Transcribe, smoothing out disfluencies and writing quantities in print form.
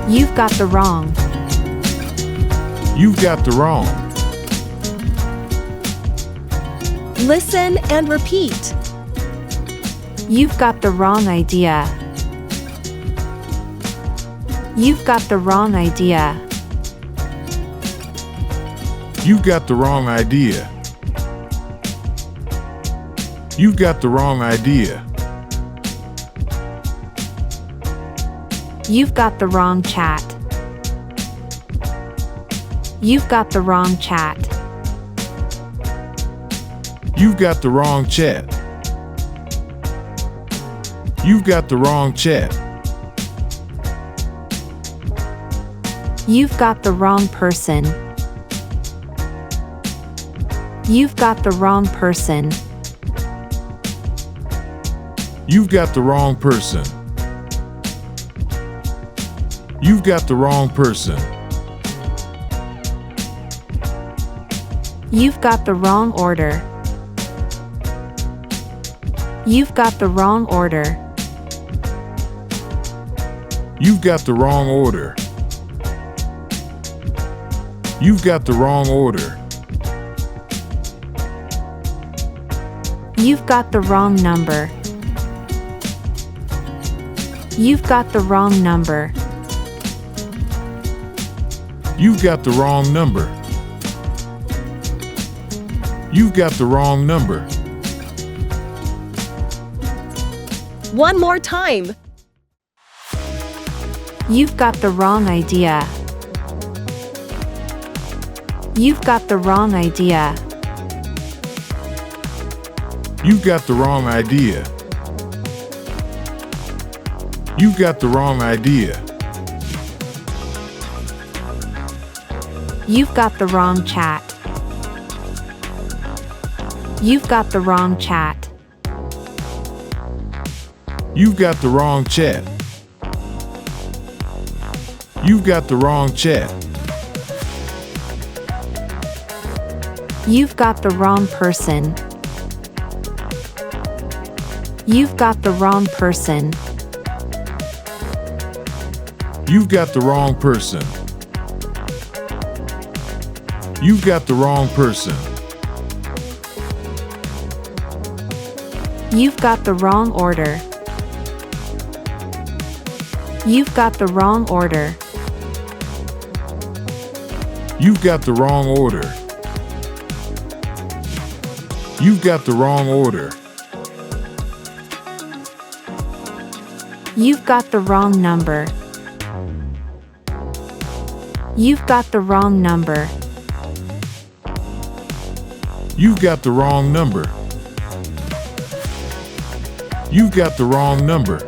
You've got the wrong. You've got the wrong. Listen and repeat. You've got the wrong idea. You've got the wrong idea. You've got the wrong idea. You've got the wrong idea. You've got the wrong chat. You've got the wrong chat. You've got the wrong chat. You've got the wrong chat. You've got the wrong person. You've got the wrong person. You've got the wrong person. You've got the wrong person. You've got the wrong order. You've got the wrong order. You've got the wrong order. You've got the wrong order. You've got the wrong number. You've got the wrong number. You've got the wrong number. You've got the wrong number. One more time. You've got the wrong idea. You've got the wrong idea. You've got the wrong idea. You've got the wrong idea. You've got the wrong chat. You've got the wrong chat. You've got the wrong chat. You've got the wrong chat. You've got the wrong person. You've got the wrong person. You've got the wrong person. You've got the wrong person. You've got the wrong order. You've got the wrong order. You've got the wrong order. You've got the wrong order. You've got the wrong number. You've got the wrong number. You've got the wrong number. You've got the wrong number.